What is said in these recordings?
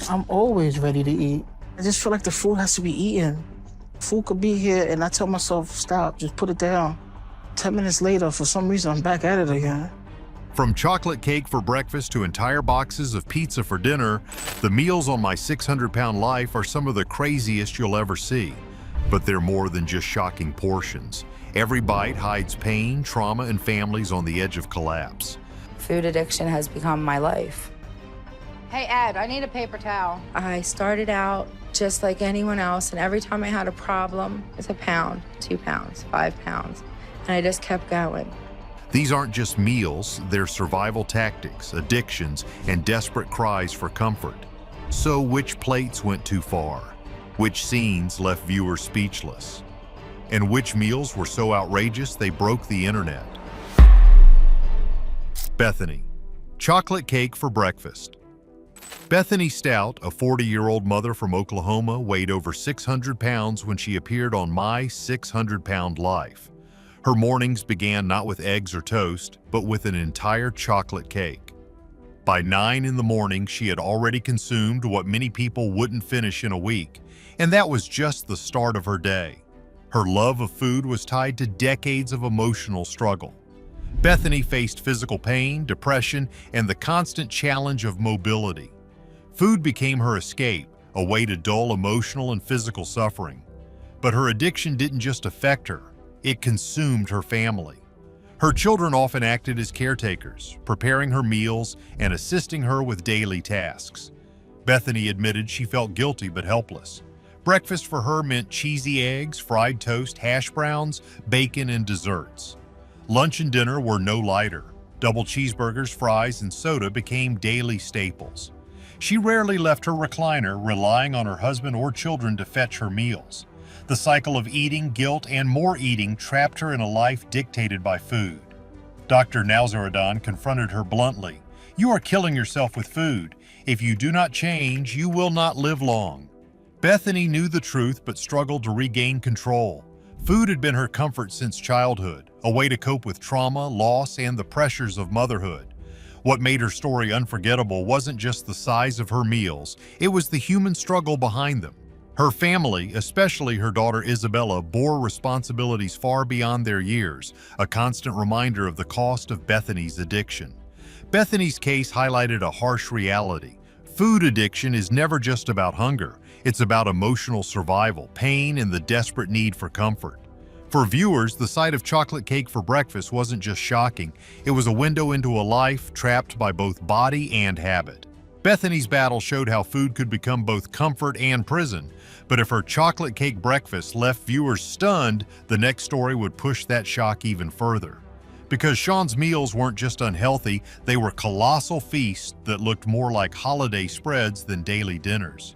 I'm always ready to eat. I just feel like the food has to be eaten. Food could be here, and I tell myself, stop, just put it down. 10 minutes later, for some reason, I'm back at it again. From chocolate cake for breakfast to entire boxes of pizza for dinner, the meals on my 600-pound life are some of the craziest you'll ever see. But they're more than just shocking portions. Every bite hides pain, trauma, and families on the edge of collapse. Food addiction has become my life. Hey, Ed, I need a paper towel. I started out just like anyone else, and every time I had a problem, it's a pound, 2 pounds, 5 pounds, and I just kept going. These aren't just meals, they're survival tactics, addictions, and desperate cries for comfort. So which plates went too far? Which scenes left viewers speechless? And which meals were so outrageous they broke the internet? Bethany, chocolate cake for breakfast. Bethany Stout, a 40-year-old mother from Oklahoma, weighed over 600 pounds when she appeared on My 600-Pound Life. Her mornings began not with eggs or toast, but with an entire chocolate cake. By 9 in the morning, she had already consumed what many people wouldn't finish in a week, and that was just the start of her day. Her love of food was tied to decades of emotional struggle. Bethany faced physical pain, depression, and the constant challenge of mobility. Food became her escape, a way to dull emotional and physical suffering. But her addiction didn't just affect her, it consumed her family. Her children often acted as caretakers, preparing her meals and assisting her with daily tasks. Bethany admitted she felt guilty but helpless. Breakfast for her meant cheesy eggs, fried toast, hash browns, bacon, and desserts. Lunch and dinner were no lighter. Double cheeseburgers, fries, and soda became daily staples. She rarely left her recliner, relying on her husband or children to fetch her meals. The cycle of eating, guilt, and more eating trapped her in a life dictated by food. Dr. Nowzaradan confronted her bluntly. "You are killing yourself with food. If you do not change, you will not live long." Bethany knew the truth but struggled to regain control. Food had been her comfort since childhood, a way to cope with trauma, loss, and the pressures of motherhood. What made her story unforgettable wasn't just the size of her meals, it was the human struggle behind them. Her family, especially her daughter Isabella, bore responsibilities far beyond their years, a constant reminder of the cost of Bethany's addiction. Bethany's case highlighted a harsh reality. Food addiction is never just about hunger, it's about emotional survival, pain, and the desperate need for comfort. For viewers, the sight of chocolate cake for breakfast wasn't just shocking, it was a window into a life trapped by both body and habit. Bethany's battle showed how food could become both comfort and prison, but if her chocolate cake breakfast left viewers stunned, the next story would push that shock even further. Because Sean's meals weren't just unhealthy, they were colossal feasts that looked more like holiday spreads than daily dinners.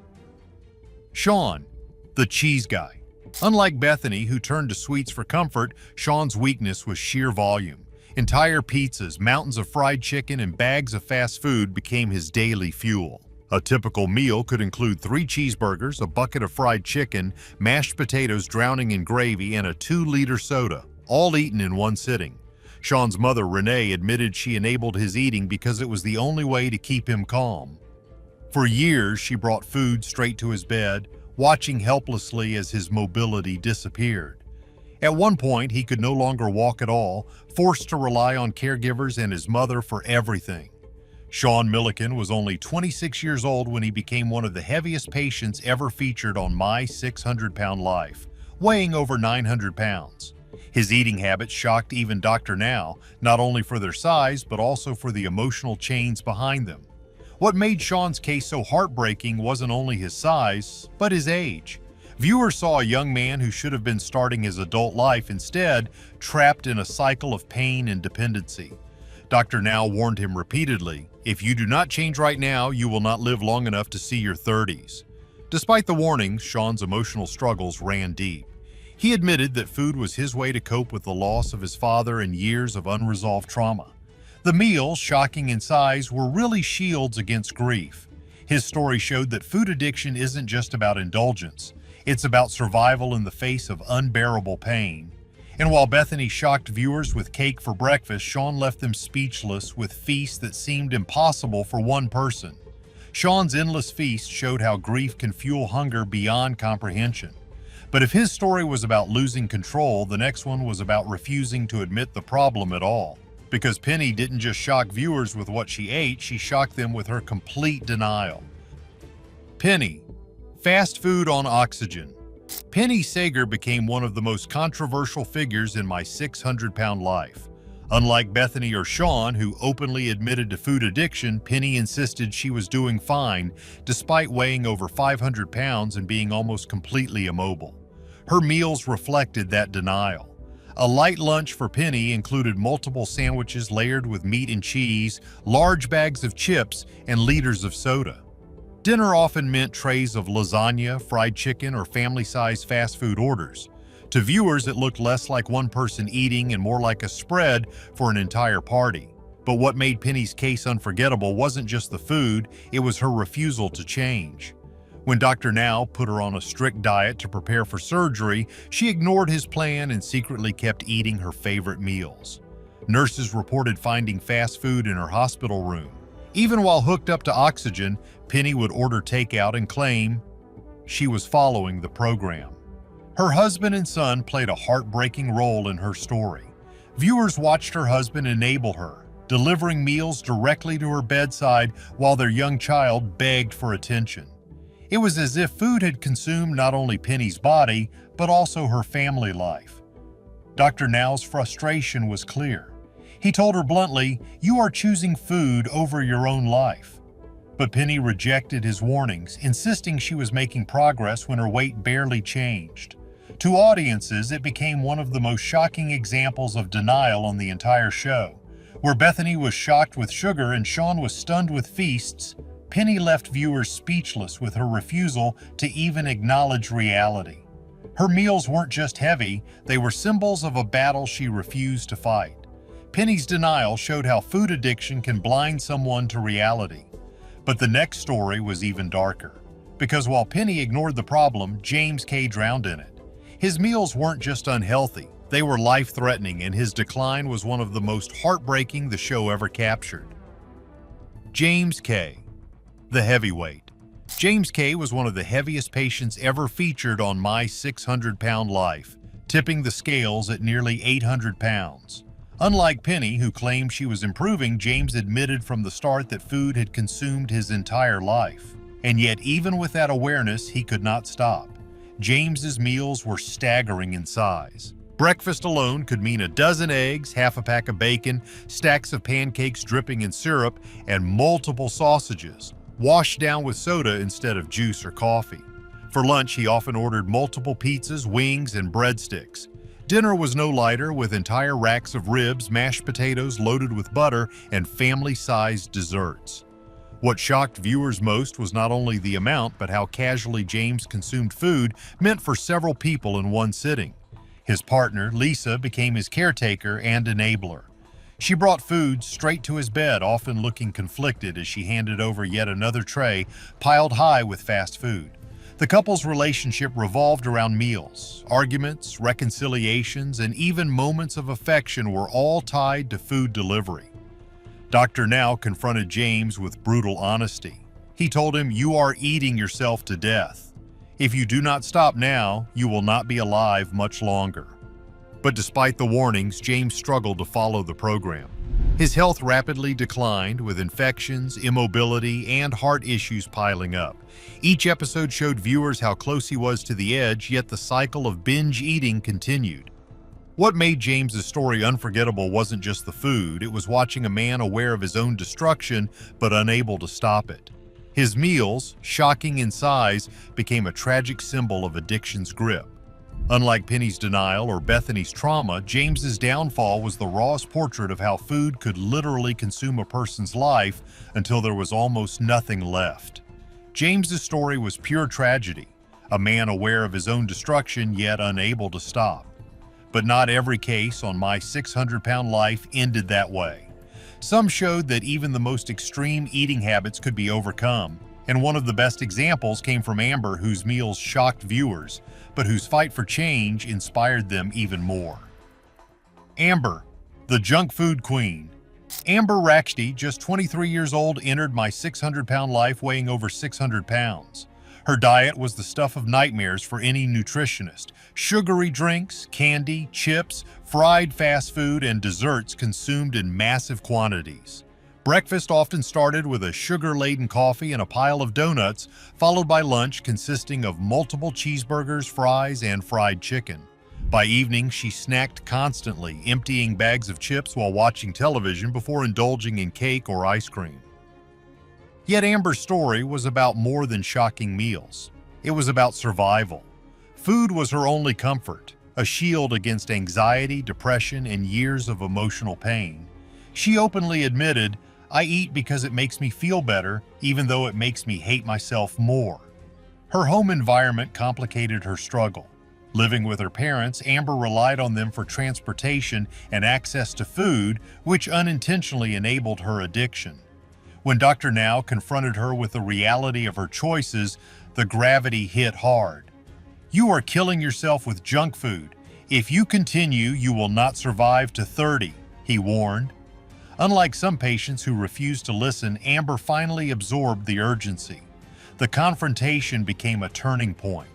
Sean, the cheese guy. Unlike Bethany, who turned to sweets for comfort, Sean's weakness was sheer volume. Entire pizzas, mountains of fried chicken, and bags of fast food became his daily fuel. A typical meal could include 3 cheeseburgers, a bucket of fried chicken, mashed potatoes drowning in gravy, and a 2-liter soda, all eaten in one sitting. Sean's mother, Renee, admitted she enabled his eating because it was the only way to keep him calm. For years, she brought food straight to his bed, watching helplessly as his mobility disappeared. At one point, he could no longer walk at all, forced to rely on caregivers and his mother for everything. Sean Milliken was only 26 years old when he became one of the heaviest patients ever featured on My 600-Pound Life, weighing over 900 pounds. His eating habits shocked even Dr. Now, not only for their size, but also for the emotional chains behind them. What made Sean's case so heartbreaking wasn't only his size, but his age. Viewers saw a young man who should have been starting his adult life instead trapped in a cycle of pain and dependency. Dr. Now warned him repeatedly, "If you do not change right now, you will not live long enough to see your 30s. Despite the warnings, Sean's emotional struggles ran deep. He admitted that food was his way to cope with the loss of his father and years of unresolved trauma. The meals, shocking in size, were really shields against grief. His story showed that food addiction isn't just about indulgence. It's about survival in the face of unbearable pain. And while Bethany shocked viewers with cake for breakfast, Sean left them speechless with feasts that seemed impossible for one person. Sean's endless feast showed how grief can fuel hunger beyond comprehension. But if his story was about losing control, the next one was about refusing to admit the problem at all. Because Penny didn't just shock viewers with what she ate, she shocked them with her complete denial. Penny, fast food on oxygen. Penny Sager became one of the most controversial figures in my 600-pound life. Unlike Bethany or Sean, who openly admitted to food addiction, Penny insisted she was doing fine despite weighing over 500 pounds and being almost completely immobile. Her meals reflected that denial. A light lunch for Penny included multiple sandwiches layered with meat and cheese, large bags of chips, and liters of soda. Dinner often meant trays of lasagna, fried chicken, or family-sized fast food orders. To viewers, it looked less like one person eating and more like a spread for an entire party. But what made Penny's case unforgettable wasn't just the food, it was her refusal to change. When Dr. Now put her on a strict diet to prepare for surgery, she ignored his plan and secretly kept eating her favorite meals. Nurses reported finding fast food in her hospital room. Even while hooked up to oxygen, Penny would order takeout and claim she was following the program. Her husband and son played a heartbreaking role in her story. Viewers watched her husband enable her, delivering meals directly to her bedside while their young child begged for attention. It was as if food had consumed not only Penny's body, but also her family life. Dr. Now's frustration was clear. He told her bluntly, "You are choosing food over your own life." But Penny rejected his warnings, insisting she was making progress when her weight barely changed. To audiences, it became one of the most shocking examples of denial on the entire show. Where Bethany was shocked with sugar and Sean was stunned with feasts, Penny left viewers speechless with her refusal to even acknowledge reality. Her meals weren't just heavy, they were symbols of a battle she refused to fight. Penny's denial showed how food addiction can blind someone to reality. But the next story was even darker. Because while Penny ignored the problem, James K. drowned in it. His meals weren't just unhealthy, they were life-threatening, and his decline was one of the most heartbreaking the show ever captured. James K., the heavyweight. James K. was one of the heaviest patients ever featured on My 600-Pound Life, tipping the scales at nearly 800 pounds. Unlike Penny, who claimed she was improving, James admitted from the start that food had consumed his entire life. And yet, even with that awareness, he could not stop. James's meals were staggering in size. Breakfast alone could mean a dozen eggs, half a pack of bacon, stacks of pancakes dripping in syrup, and multiple sausages, washed down with soda instead of juice or coffee. For lunch, he often ordered multiple pizzas, wings, and breadsticks. Dinner was no lighter, with entire racks of ribs, mashed potatoes loaded with butter, and family-sized desserts. What shocked viewers most was not only the amount, but how casually James consumed food meant for several people in one sitting. His partner, Lisa, became his caretaker and enabler. She brought food straight to his bed, often looking conflicted as she handed over yet another tray piled high with fast food. The couple's relationship revolved around meals. Arguments, reconciliations, and even moments of affection were all tied to food delivery. Dr. Now confronted James with brutal honesty. He told him, "You are eating yourself to death. If you do not stop now, you will not be alive much longer." But despite the warnings, James struggled to follow the program. His health rapidly declined, with infections, immobility, and heart issues piling up. Each episode showed viewers how close he was to the edge, yet the cycle of binge eating continued. What made James's story unforgettable wasn't just the food, it was watching a man aware of his own destruction but unable to stop it. His meals, shocking in size, became a tragic symbol of addiction's grip. Unlike Penny's denial or Bethany's trauma, James's downfall was the rawest portrait of how food could literally consume a person's life until there was almost nothing left. James's story was pure tragedy, a man aware of his own destruction yet unable to stop. But not every case on My 600-Pound Life ended that way. Some showed that even the most extreme eating habits could be overcome, and one of the best examples came from Amber, whose meals shocked viewers, but whose fight for change inspired them even more. Amber, the junk food queen. Amber Rakshti, just 23 years old, entered my 600-pound life weighing over 600 pounds. Her diet was the stuff of nightmares for any nutritionist. Sugary drinks, candy, chips, fried fast food, and desserts consumed in massive quantities. Breakfast often started with a sugar-laden coffee and a pile of donuts, followed by lunch consisting of multiple cheeseburgers, fries, and fried chicken. By evening, she snacked constantly, emptying bags of chips while watching television before indulging in cake or ice cream. Yet Amber's story was about more than shocking meals. It was about survival. Food was her only comfort, a shield against anxiety, depression, and years of emotional pain. She openly admitted, "I eat because it makes me feel better, even though it makes me hate myself more." Her home environment complicated her struggle. Living with her parents, Amber relied on them for transportation and access to food, which unintentionally enabled her addiction. When Dr. Now confronted her with the reality of her choices, the gravity hit hard. "You are killing yourself with junk food. If you continue, you will not survive to 30, he warned. Unlike some patients who refused to listen, Amber finally absorbed the urgency. The confrontation became a turning point.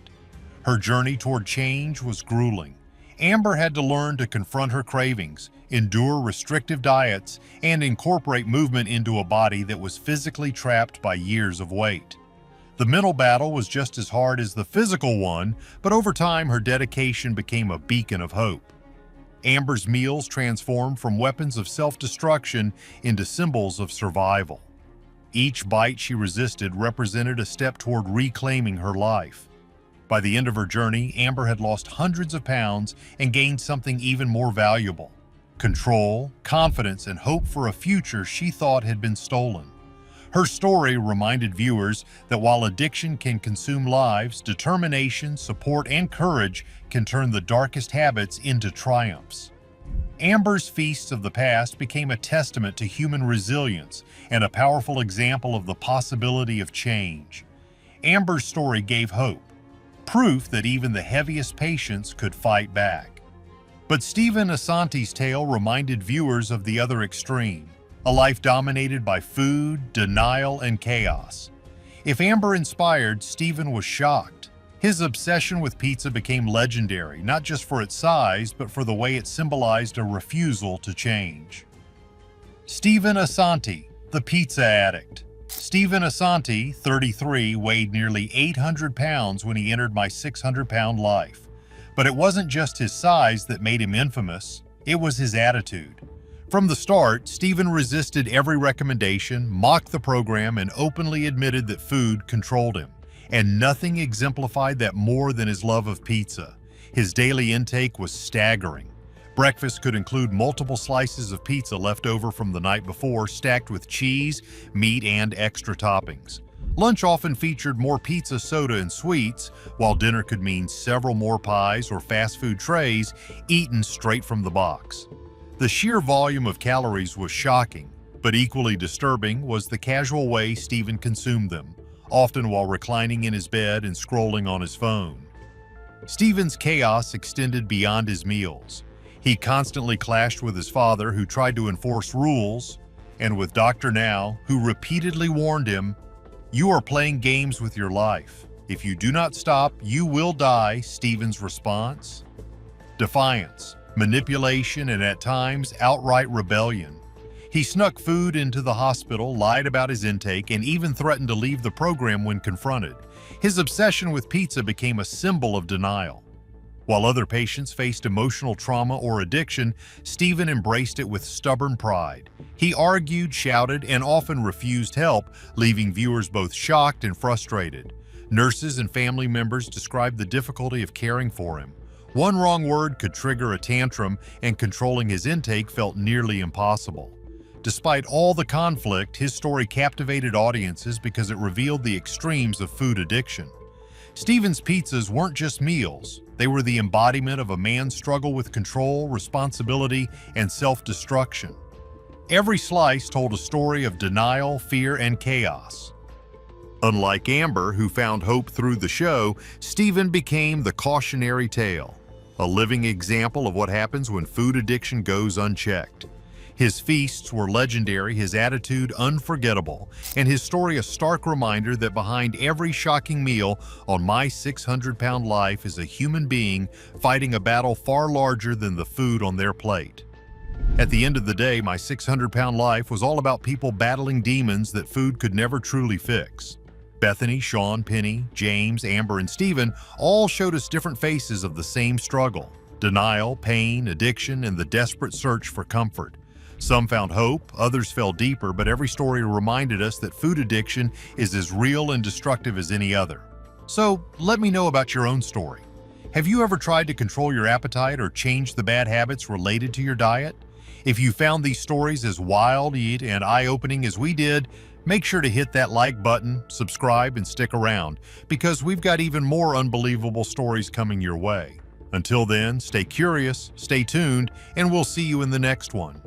Her journey toward change was grueling. Amber had to learn to confront her cravings, endure restrictive diets, and incorporate movement into a body that was physically trapped by years of weight. The mental battle was just as hard as the physical one, but over time her dedication became a beacon of hope. Amber's meals transformed from weapons of self-destruction into symbols of survival. Each bite she resisted represented a step toward reclaiming her life. By the end of her journey, Amber had lost hundreds of pounds and gained something even more valuable: control, confidence, and hope for a future she thought had been stolen. Her story reminded viewers that while addiction can consume lives, determination, support, and courage can turn the darkest habits into triumphs. Amber's feasts of the past became a testament to human resilience and a powerful example of the possibility of change. Amber's story gave hope, proof that even the heaviest patients could fight back. But Stephen Asante's tale reminded viewers of the other extreme, a life dominated by food, denial, and chaos. If Amber inspired, Stephen was shocked. His obsession with pizza became legendary, not just for its size, but for the way it symbolized a refusal to change. Stephen Asante, the pizza addict. Stephen Asante, 33, weighed nearly 800 pounds when he entered my 600-pound life. But it wasn't just his size that made him infamous, it was his attitude. From the start, Stephen resisted every recommendation, mocked the program, and openly admitted that food controlled him. And nothing exemplified that more than his love of pizza. His daily intake was staggering. Breakfast could include multiple slices of pizza left over from the night before, stacked with cheese, meat, and extra toppings. Lunch often featured more pizza, soda, and sweets, while dinner could mean several more pies or fast food trays eaten straight from the box. The sheer volume of calories was shocking, but equally disturbing was the casual way Stephen consumed them, often while reclining in his bed and scrolling on his phone. Stephen's chaos extended beyond his meals. He constantly clashed with his father, who tried to enforce rules, and with Dr. Now, who repeatedly warned him, "You are playing games with your life. If you do not stop, you will die." Stephen's response? Defiance, manipulation, and at times outright rebellion. He snuck food into the hospital, lied about his intake, and even threatened to leave the program when confronted. His obsession with pizza became a symbol of denial. While other patients faced emotional trauma or addiction, Stephen embraced it with stubborn pride. He argued, shouted, and often refused help, leaving viewers both shocked and frustrated. Nurses and family members described the difficulty of caring for him. One wrong word could trigger a tantrum, and controlling his intake felt nearly impossible. Despite all the conflict, his story captivated audiences because it revealed the extremes of food addiction. Stephen's pizzas weren't just meals. They were the embodiment of a man's struggle with control, responsibility, and self-destruction. Every slice told a story of denial, fear, and chaos. Unlike Amber, who found hope through the show, Stephen became the cautionary tale, a living example of what happens when food addiction goes unchecked. His feasts were legendary, his attitude unforgettable, and his story a stark reminder that behind every shocking meal on My 600-Pound Life is a human being fighting a battle far larger than the food on their plate. At the end of the day, My 600-Pound Life was all about people battling demons that food could never truly fix. Bethany, Sean, Penny, James, Amber, and Stephen all showed us different faces of the same struggle: denial, pain, addiction, and the desperate search for comfort. Some found hope, others fell deeper, but every story reminded us that food addiction is as real and destructive as any other. So let me know about your own story. Have you ever tried to control your appetite or change the bad habits related to your diet? If you found these stories as wild and eye-opening as we did, make sure to hit that like button, subscribe, and stick around, because we've got even more unbelievable stories coming your way. Until then, stay curious, stay tuned, and we'll see you in the next one.